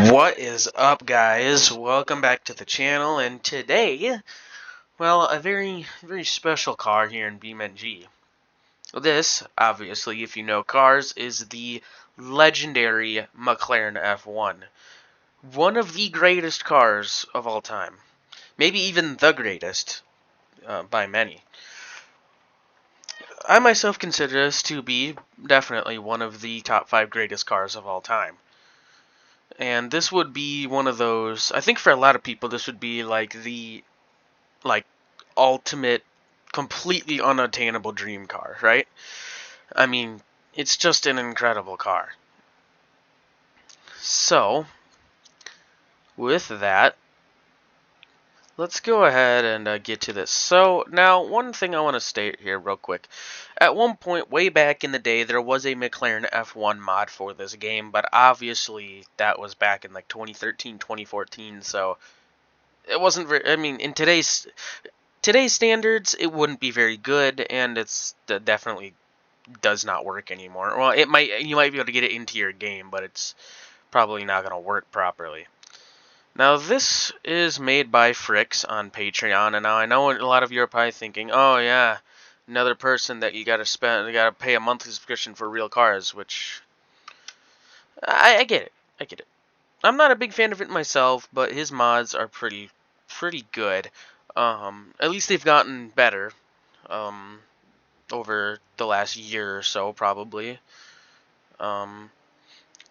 What is up, guys? Welcome back to the channel, and today, well, a very special car here in BeamNG. This, obviously, if you know cars, is the legendary McLaren F1. One of the greatest cars of all time. Maybe even the greatest, by many. I myself consider this to be definitely one of the top 5 greatest cars of all time. And this would be one of those, I think for a lot of people, this would be like the ultimate, completely unattainable dream car, right? I mean, it's just an incredible car. So, with that, let's go ahead and get to this. So, now, one thing I want to state here real quick. At one point, way back in the day, there was a McLaren F1 mod for this game, but obviously that was back in like 2013, 2014, so it wasn't very, I mean, in today's standards, it wouldn't be very good, and it's definitely does not work anymore. Well, you might be able to get it into your game, but it's probably not going to work properly. Now, this is made by Fricks on Patreon, and now I know a lot of you are probably thinking, oh yeah, another person that you got to pay a monthly subscription for real cars, which I get it. I get it. I'm not a big fan of it myself, but his mods are pretty good. At least they've gotten better over the last year or so, probably.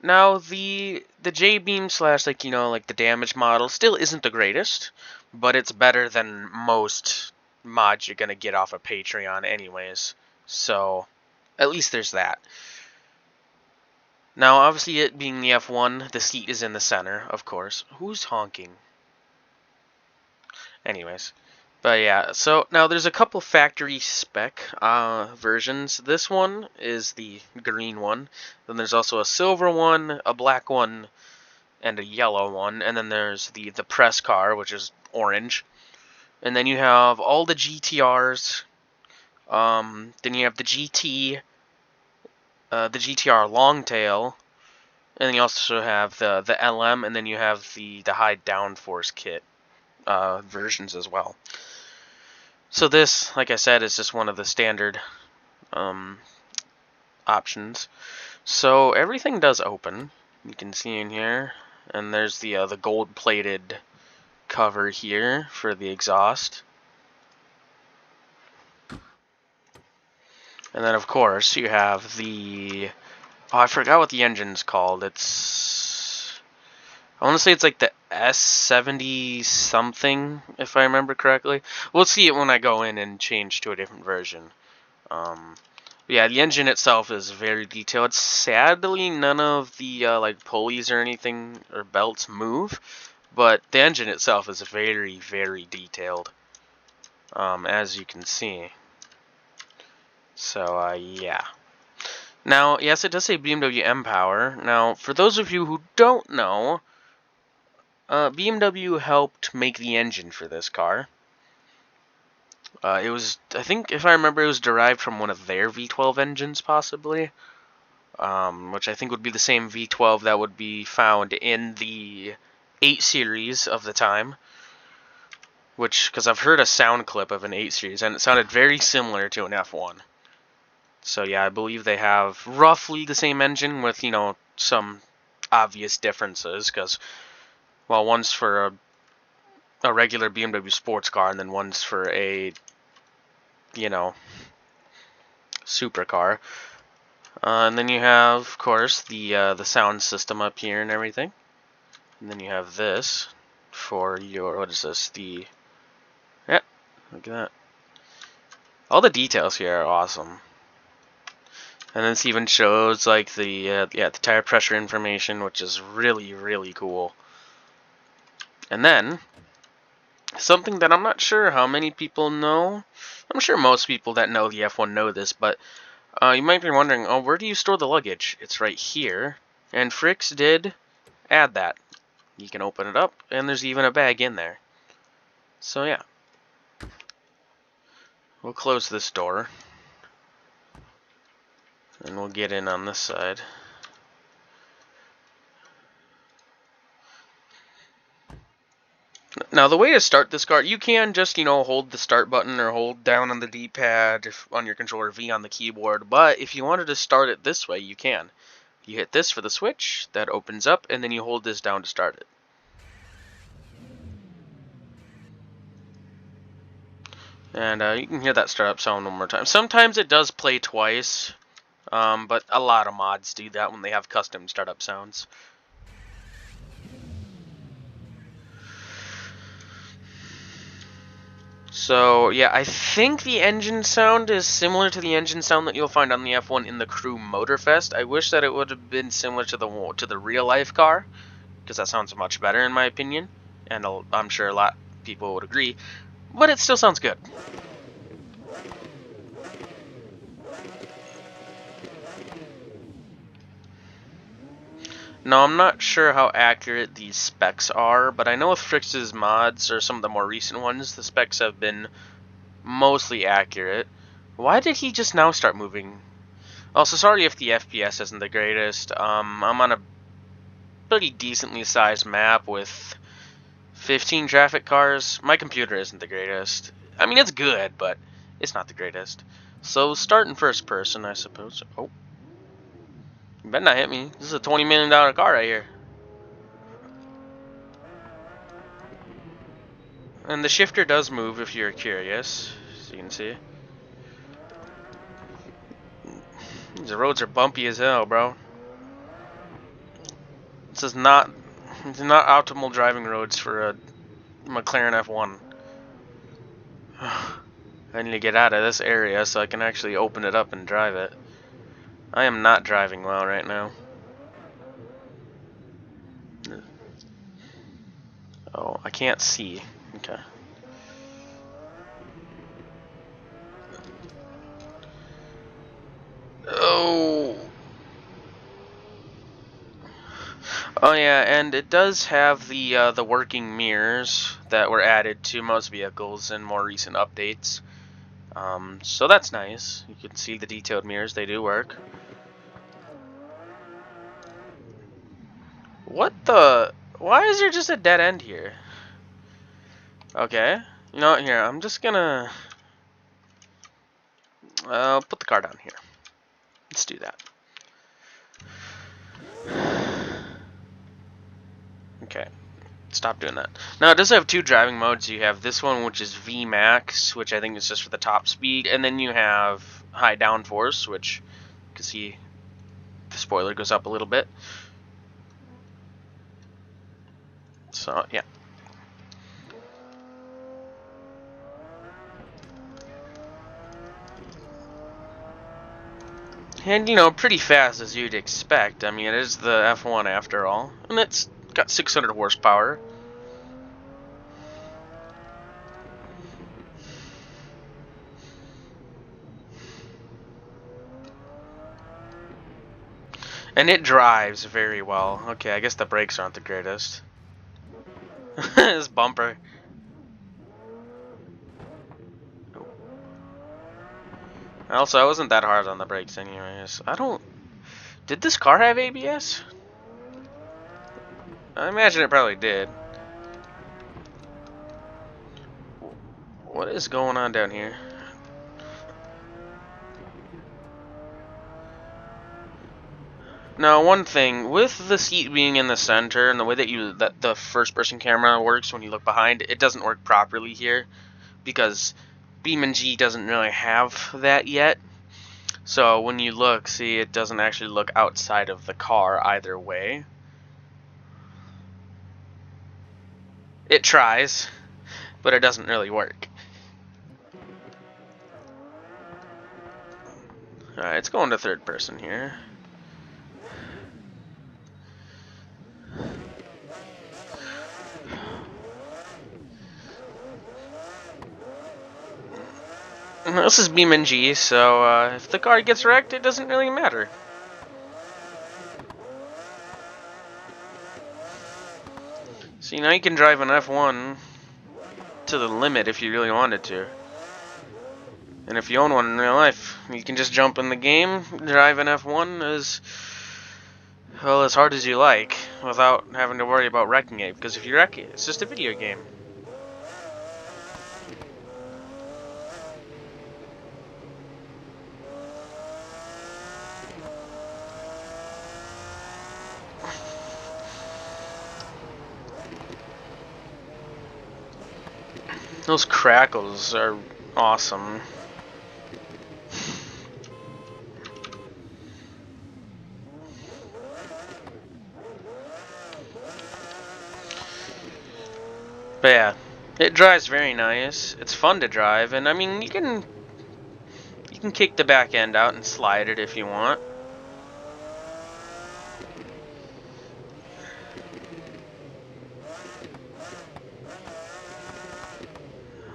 Now the J-beam slash like the damage model still isn't the greatest, but it's better than most mods you're gonna get off of Patreon anyways. So at least there's that. Now obviously it being the F1, the seat is in the center, of course. Who's honking? Anyways. But yeah, so now there's a couple factory spec versions. This one is the green one. Then there's also a silver one, a black one, and a yellow one. And then there's the press car, which is orange. And then you have all the GTRs. Then you have the GT, the GTR Longtail. And then you also have the LM, and then you have the high downforce kit versions as well. So this, like I said, is just one of the standard options. So everything does open. You can see in here, and there's the gold-plated cover here for the exhaust. And then, of course, you have the... Oh, I forgot what the engine's called. I want to say it's like the S70 something, if I remember correctly. We'll see it when I go in and change to a different version. Yeah, the engine itself is very detailed. Sadly, none of the like pulleys or anything or belts move, but the engine itself is very detailed, as you can see. So yeah. Now, yes, it does say BMW M Power. Now, for those of you who don't know, BMW helped make the engine for this car. It was, I think, if I remember, it was derived from one of their V12 engines, possibly. Which I think would be the same V12 that would be found in the 8 Series of the time. Because I've heard a sound clip of an 8 Series, and it sounded very similar to an F1. So yeah, I believe they have roughly the same engine with, some obvious differences, because, well, one's for a regular BMW sports car, and then one's for a, supercar. And then you have, of course, the sound system up here and everything. And then you have this for your, what is this? Yeah, look at that. All the details here are awesome. And this even shows like the tire pressure information, which is really cool. And then something that I'm not sure how many people know. I'm sure most people that know the F1 know this, but you might be wondering, oh, where do you store the luggage? It's right here. And Fricks did add that. You can open it up, and there's even a bag in there. So yeah. We'll close this door. And we'll get in on this side. Now, the way to start this car, you can just, hold the start button or hold down on the D-pad on your controller, V on the keyboard, but if you wanted to start it this way, you can. You hit this for the switch, that opens up, and then you hold this down to start it. And you can hear that startup sound one more time. Sometimes it does play twice, but a lot of mods do that when they have custom startup sounds. So, yeah, I think the engine sound is similar to the engine sound that you'll find on the F1 in the Crew Motorfest. I wish that it would have been similar to the real-life car, because that sounds much better in my opinion, and I'm sure a lot of people would agree, but it still sounds good. Now, I'm not sure how accurate these specs are, but I know with Frix's mods, or some of the more recent ones, the specs have been mostly accurate. Why did he just now start moving? Also, sorry if the FPS isn't the greatest. I'm on a pretty decently sized map with 15 traffic cars. My computer isn't the greatest. I mean, it's good, but it's not the greatest. So, start in first person, I suppose. Oh. You better not hit me. This is a $20 million car right here. And the shifter does move if you're curious, as you can see. These roads are bumpy as hell, bro. This is not optimal driving roads for a McLaren F1. I need to get out of this area so I can actually open it up and drive it. I am not driving well right now. Oh, I can't see. Okay. Oh. Oh yeah, and it does have the working mirrors that were added to most vehicles in more recent updates. So that's nice. You can see the detailed mirrors; they do work. What the? Why is there just a dead end here? Okay. You know what? Here, I'm just gonna put the car down here. Let's do that. Okay. Stop doing that. Now, it does have two driving modes. You have this one, which is V Max, which I think is just for the top speed, and then you have high downforce, which you can see the spoiler goes up a little bit. So, yeah. And, pretty fast as you'd expect. I mean, it is the F1 after all. And it's got 600 horsepower. And it drives very well. Okay, I guess the brakes aren't the greatest. This bumper. Also, I wasn't that hard on the brakes anyways. Did this car have ABS? I imagine it probably did. What is going on down here? Now, one thing, with the seat being in the center and the way that the first-person camera works when you look behind, it doesn't work properly here because BeamNG doesn't really have that yet. So when you look, see, it doesn't actually look outside of the car either way. It tries, but it doesn't really work. Alright, it's going to third person here. This is BeamNG, so if the car gets wrecked, it doesn't really matter. So now you can drive an F1 to the limit if you really wanted to. And if you own one in real life, you can just jump in the game, drive an F1 as hard as you like, without having to worry about wrecking it. Because if you wreck it, it's just a video game. Those crackles are awesome. But yeah, it drives very nice. It's fun to drive, and I mean you can kick the back end out and slide it if you want.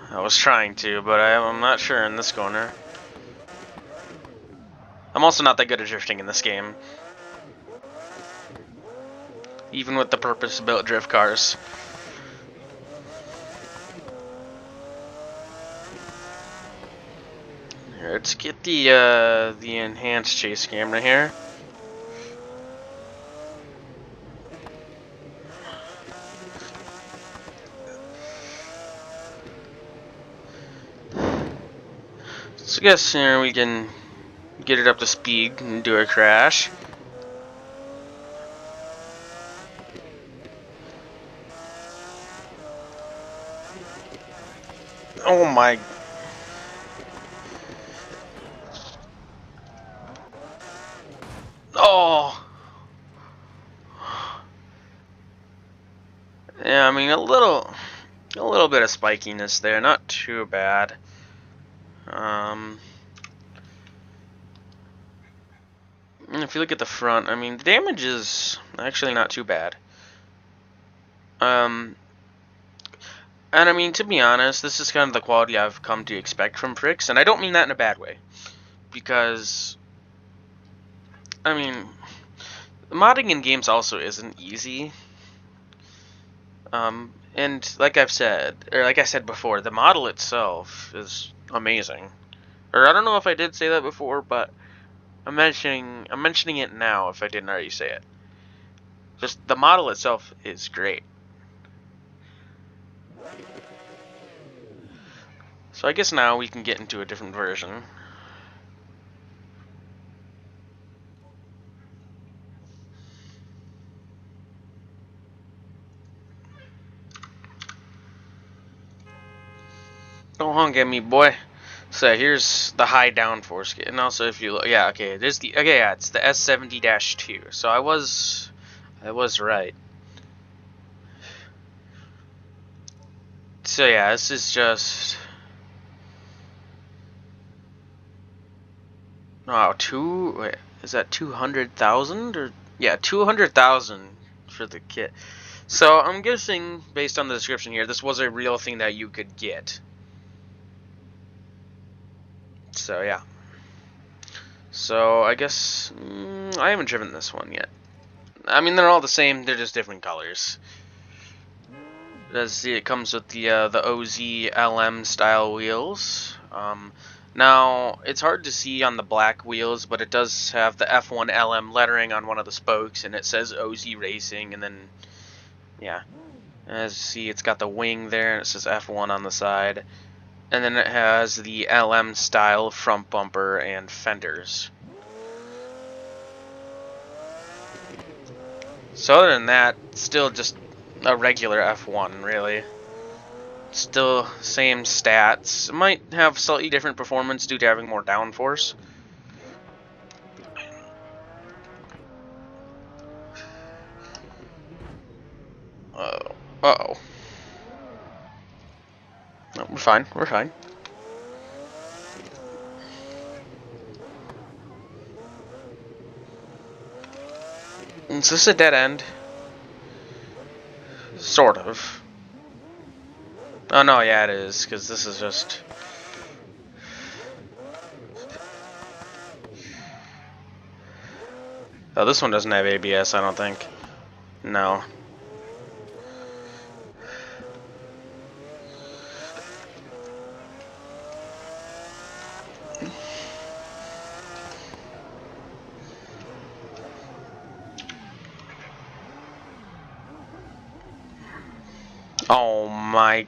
I was trying to, but I'm not sure in this corner. I'm also not that good at drifting in this game, even with the purpose-built drift cars. Here, let's get the enhanced chase camera here. So I guess here we can get it up to speed and do a crash. Oh my. Oh. Yeah, I mean a little bit of spikiness there, not too bad. And if you look at the front, I mean the damage is actually not too bad. And I mean, to be honest, this is kind of the quality I've come to expect from Prix, and I don't mean that in a bad way, because I mean, modding in games also isn't easy. And like I said before, the model itself is amazing. Or I don't know if I did say that before, but I'm mentioning it now if I didn't already say it. Just the model itself is great. So I guess now we can get into a different version. Don't honk at me, boy. So here's the high downforce kit, and also if you look, yeah, okay, there's the yeah, it's the S70-2. So I was right. So yeah, this is just wait, is that 200,000 or yeah, 200,000 for the kit. So I'm guessing based on the description here, this was a real thing that you could get. So yeah. So I guess I haven't driven this one yet. I mean, they're all the same. They're just different colors. As see, it comes with the OZ LM style wheels. Now it's hard to see on the black wheels, but it does have the F1 LM lettering on one of the spokes, and it says OZ Racing. And then, yeah, as you see, it's got the wing there, and it says F1 on the side. And then it has the LM style front bumper and fenders. So other than that, still just a regular F1, really. Still same stats. It might have slightly different performance due to having more downforce. Uh-oh. No, we're fine. We're fine. Is this a dead end? Sort of. Oh, no, yeah, it is, because this is just... Oh, this one doesn't have ABS, I don't think. No. Oh, my...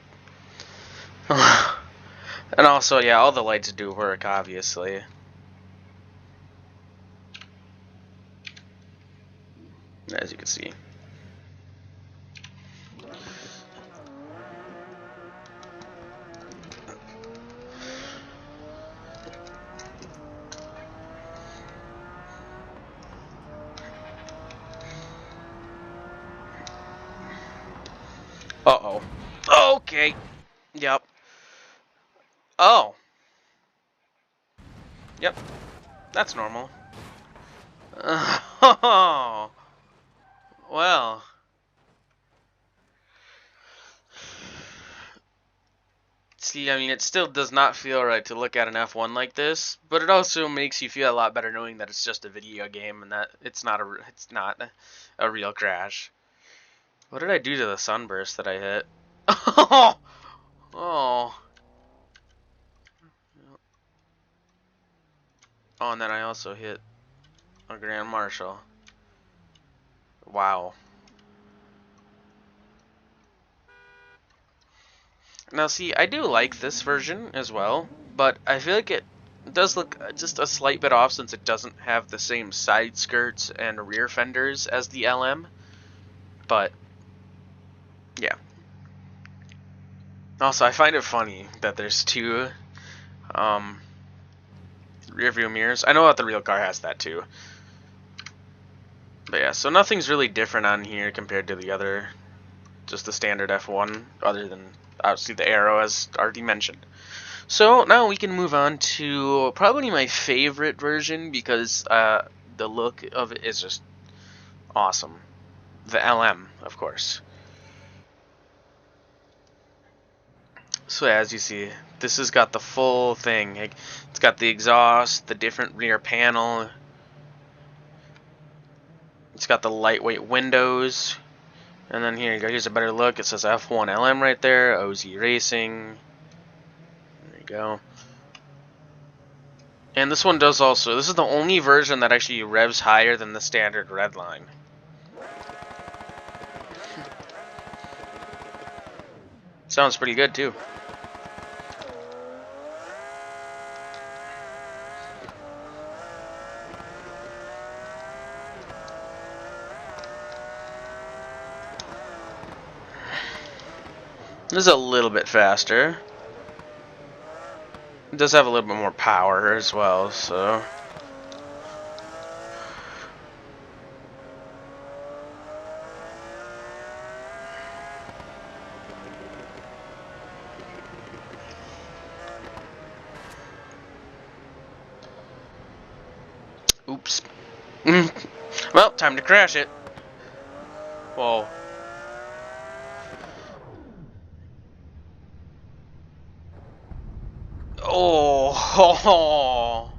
And also, yeah, all the lights do work, obviously. As you can see. Uh-oh. Okay. Yep. Oh. Yep. That's normal. Oh. Well. See, I mean, it still does not feel right to look at an F1 like this, but it also makes you feel a lot better knowing that it's just a video game and that it's not a real crash. What did I do to the sunburst that I hit? Oh. Oh. Oh, and then I also hit a Grand Marshal. Wow. Now, see, I do like this version as well, but I feel like it does look just a slight bit off since it doesn't have the same side skirts and rear fenders as the LM. But, yeah. Also, I find it funny that there's two rear view mirrors. I know that the real car has that too. But yeah, so nothing's really different on here compared to the other, just the standard F1, other than obviously the arrow as already mentioned. So now we can move on to probably my favorite version because the look of it is just awesome. The LM, of course. So as you see, this has got the full thing. It's got the exhaust, the different rear panel. It's got the lightweight windows. And then here you go. Here's a better look. It says F1 LM right there. OZ Racing. There you go. And this one does also. This is the only version that actually revs higher than the standard red line. Sounds pretty good too. This is a little bit faster. It does have a little bit more power as well, so. Oops. Well, time to crash it. Whoa. Oh.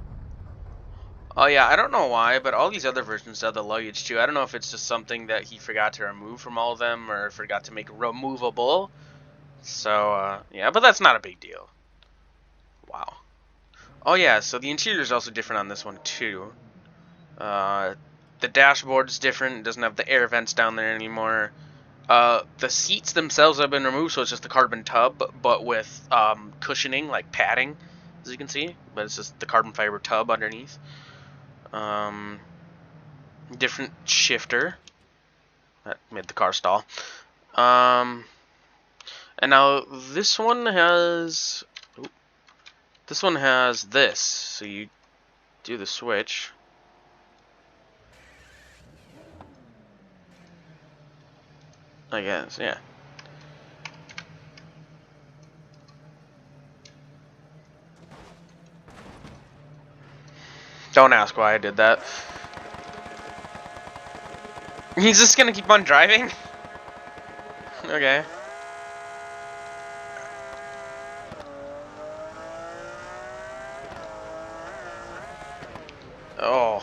Oh yeah, I don't know why, but all these other versions have the luggage too. I don't know if it's just something that he forgot to remove from all of them or forgot to make removable. So, yeah, but that's not a big deal. Wow. Oh yeah, so the interior is also different on this one too. The dashboard is different. It doesn't have the air vents down there anymore. The seats themselves have been removed, so it's just the carbon tub, but with cushioning, like padding, as you can see. But it's just the carbon fiber tub underneath. Different shifter. That made the car stall. And now this one has... This one has this. So you do the switch. I guess, yeah. Don't ask why I did that. He's just gonna keep on driving? Okay. Oh.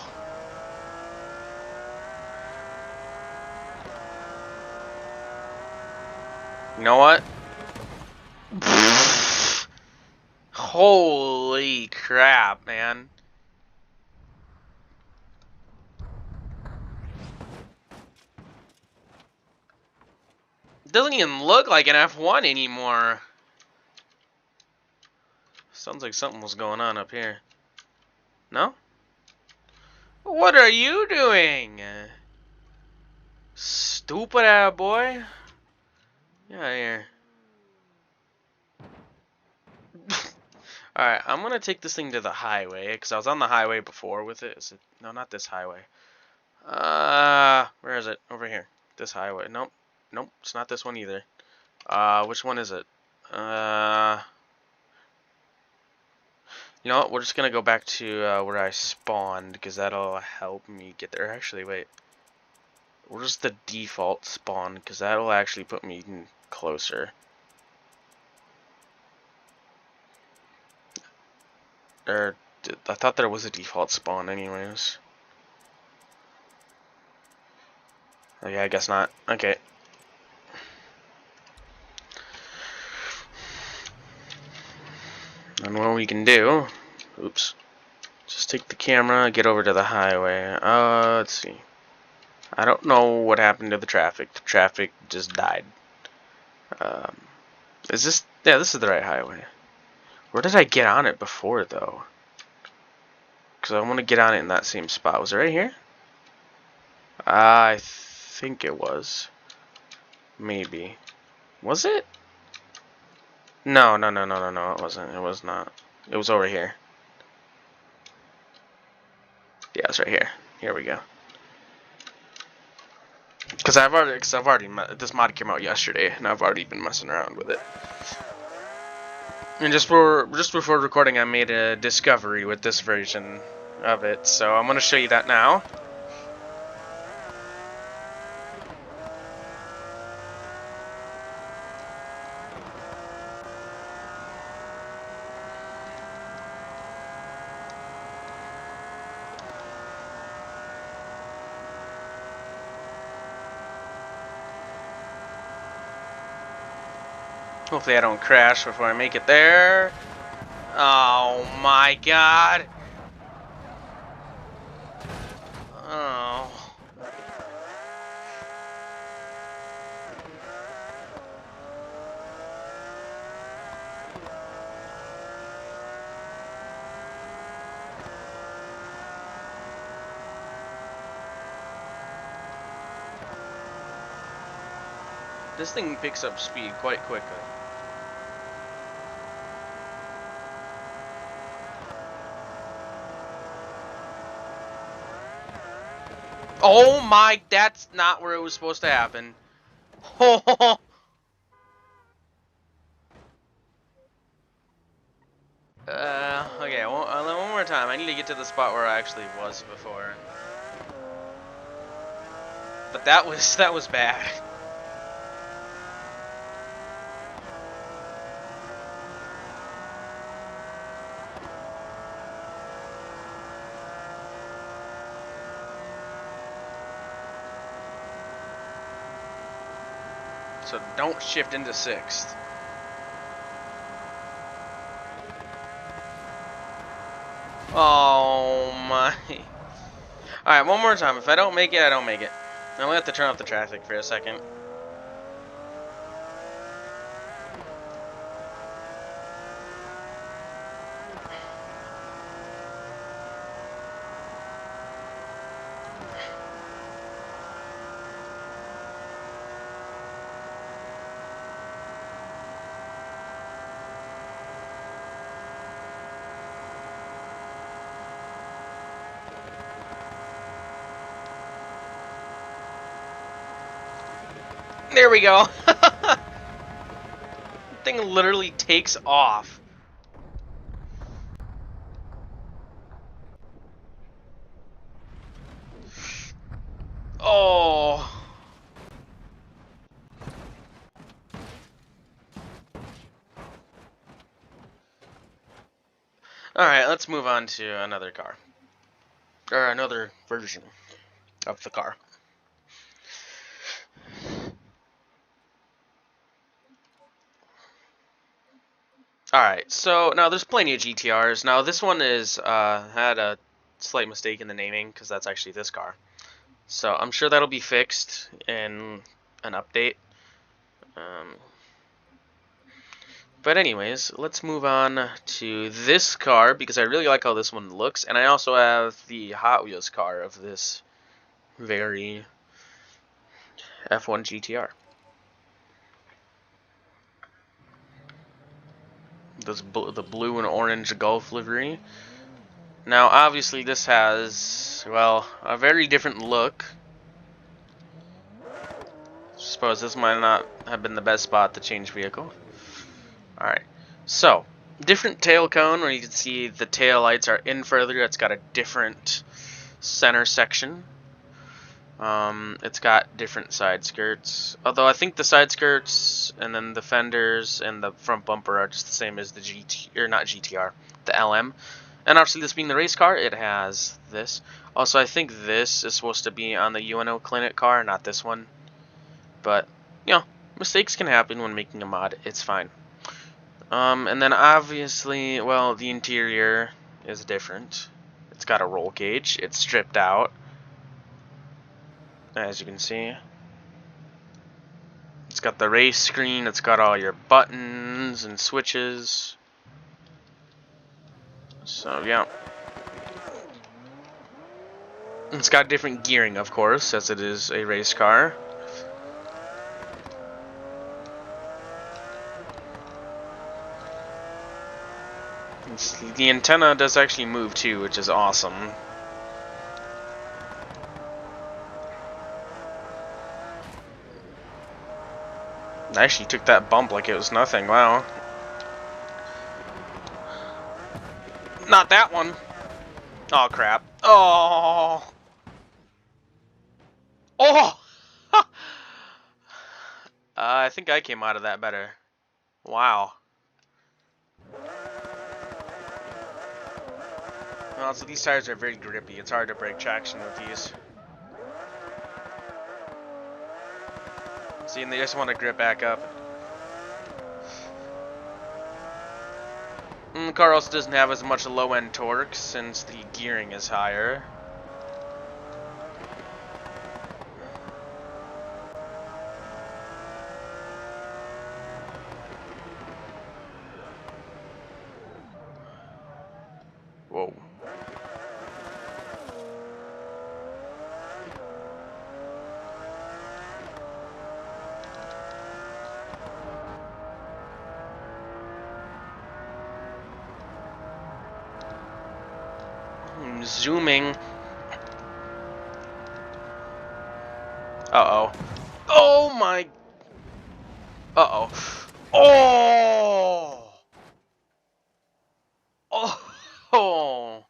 You know what? Holy crap, man. It doesn't even look like an F1 anymore. Sounds like something was going on up here. No? What are you doing? Stupid ass boy. Get out of here. Alright, I'm gonna take this thing to the highway, because I was on the highway before with it. Is it. No, not this highway. Where is it? Over here. This highway. Nope. Nope, it's not this one either. Which one is it? You know what? We're just gonna go back to where I spawned because that'll help me get there. Actually, wait. Where's the default spawn? Because that'll actually put me closer. Or I thought there was a default spawn, anyways. Okay, I guess not. Okay. And what we can do, oops, just take the camera, get over to the highway. Let's see. I don't know what happened to the traffic. The traffic just died. Um, is this? Yeah, this is the right highway. Where did I get on it before, though? Because I want to get on it in that same spot. Was it right here? I think it was. Maybe. Was it? No, no, no, no, no, no. It wasn't. It was not. It was over here. Yeah, it's right here. Here we go. Because I've already this mod came out yesterday, and I've already been messing around with it. And just before recording, I made a discovery with this version of it, so I'm gonna show you that now. Hopefully I don't crash before I make it there. Oh my god. Oh. This thing picks up speed quite quickly. Oh my, that's not where it was supposed to happen. Oh. Okay, one more time. I need to get to the spot where I actually was before. But that was bad. So don't shift into sixth. Oh my. Alright, one more time. If I don't make it, I don't make it. I'm gonna have to turn off the traffic for a second. There we go. The thing literally takes off. Oh. Alright, let's move on to another car. Or another version of the car. Alright, so now there's plenty of GTRs. Now this one is had a slight mistake in the naming because that's actually this car. So I'm sure that'll be fixed in an update. But anyways, let's move on to this car because I really like how this one looks, and I also have the Hot Wheels car of this very F1 GTR. The blue and orange Gulf livery. Now, obviously, this has, well, a very different look. suppose this might not have been the best spot to change vehicle. Alright, so, different tail cone where you can see the tail lights are in further. It's got a different center section. It's got different side skirts. Although I think the side skirts and then the fenders and the front bumper are just the same as the GT, or not GTR, the LM. And obviously this being the race car, it has this. Also, I think this is supposed to be on the UNO Clinic car, not this one. But, you know, mistakes can happen when making a mod. It's fine. And then obviously, well, the interior is different. It's got a roll cage. It's stripped out, as you can see. It's got the race screen. It's got all your buttons and switches. So, yeah. It's got different gearing, of course, as it is a race car. The antenna does actually move too, which is awesome. I actually took that bump like it was nothing, wow. Not that one! Oh crap. Oh! Oh! I think I came out of that better. Wow. Well, so these tires are very grippy. It's hard to break traction with these. See, and they just want to grip back up. And the car also doesn't have as much low-end torque since the gearing is higher. Whoa. I'm zooming. Uh-oh. Oh my... Uh-oh. Oh! Oh!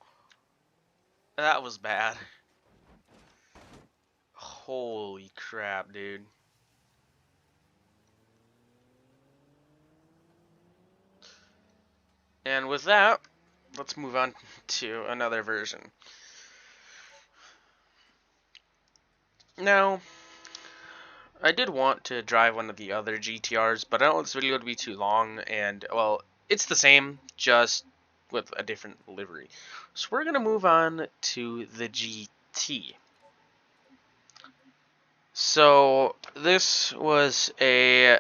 That was bad. Holy crap, dude. And with that, let's move on to another version. Now, I did want to drive one of the other GTRs, but I don't want this video to be too long, and, well, it's the same, just with a different livery. So we're going to move on to the GT. So, this was I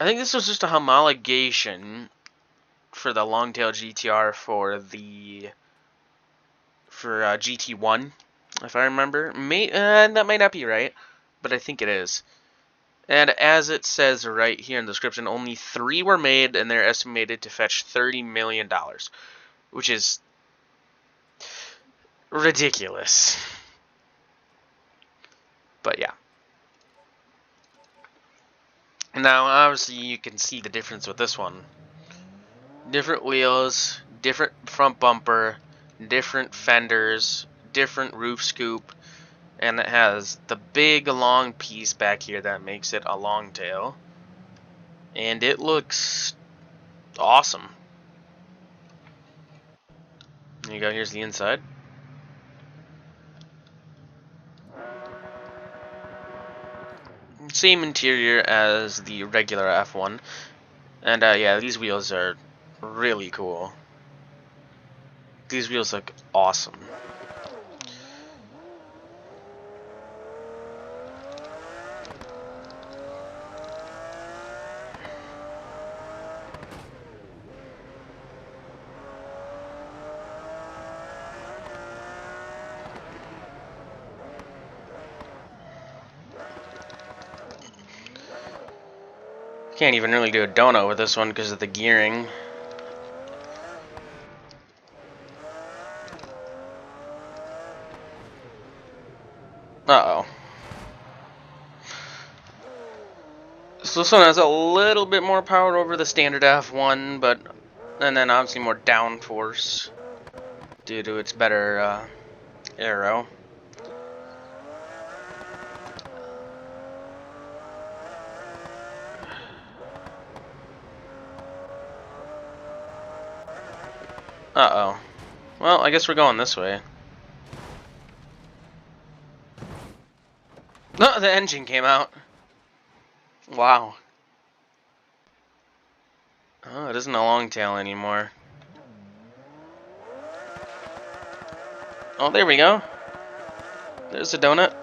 think this was just a homologation for the long-tail GTR for GT1, if I remember. That might not be right, but I think it is. And as it says right here in the description, only 3 were made, and they're estimated to fetch $30 million, which is ridiculous. But yeah. Now, obviously, you can see the difference with this one. Different wheels, different front bumper, different fenders, different roof scoop, and it has the big long piece back here that makes it a long tail. And it looks awesome. There you go, here's the inside. Same interior as the regular F1. And yeah, these wheels are really cool. These wheels look awesome. Can't even really do a donut with this one because of the gearing. Uh-oh. So this one has a little bit more power over the standard F1, and then obviously more downforce due to its better aero. Uh-oh. Well, I guess we're going this way. No, the engine came out. Wow. Oh, it isn't a long tail anymore. Oh, there we go. There's a donut.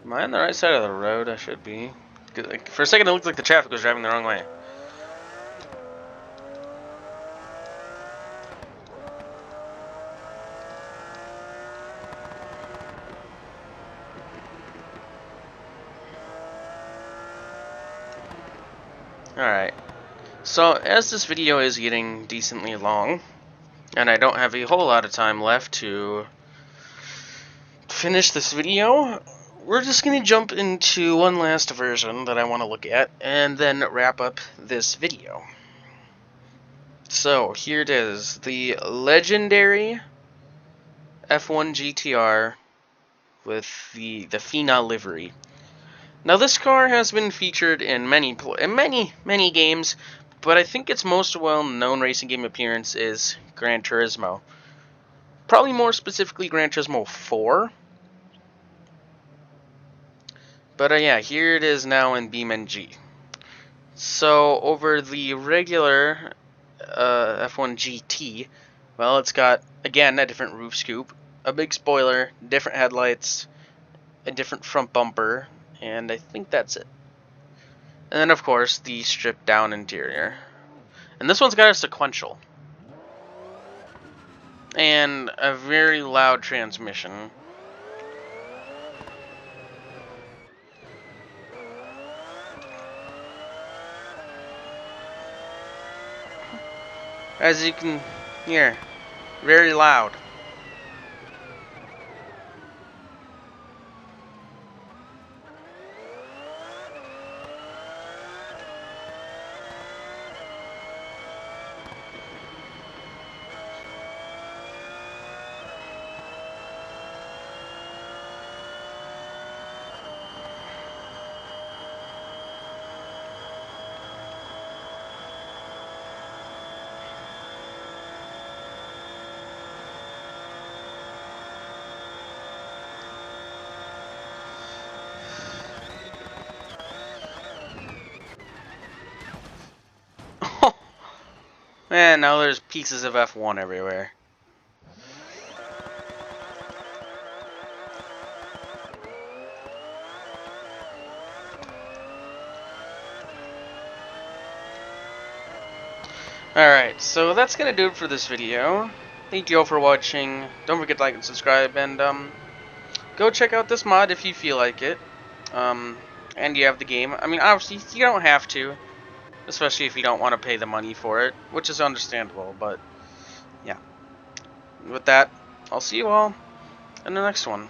Am I on the right side of the road? I should be. For a second, it looked like the traffic was driving the wrong way. Alright. So, as this video is getting decently long, and I don't have a whole lot of time left to finish this video, we're just going to jump into one last version that I want to look at, and then wrap up this video. So, here it is, the legendary F1 GTR with the Fina livery. Now, this car has been featured in many games, but I think its most well-known racing game appearance is Gran Turismo. Probably more specifically Gran Turismo 4. But yeah, here it is now in BeamNG. So, over the regular F1 GT, well, it's got, again, a different roof scoop, a big spoiler, different headlights, a different front bumper, and I think that's it. And then, of course, the stripped down interior. And this one's got a sequential. And a very loud transmission. As you can hear, very loud. Man, now there's pieces of F1 everywhere. Alright, so that's gonna do it for this video. Thank you all for watching. Don't forget to like and subscribe, and go check out this mod if you feel like it. And you have the game. I mean, obviously, you don't have to, especially if you don't want to pay the money for it, which is understandable, but yeah. With that, I'll see you all in the next one.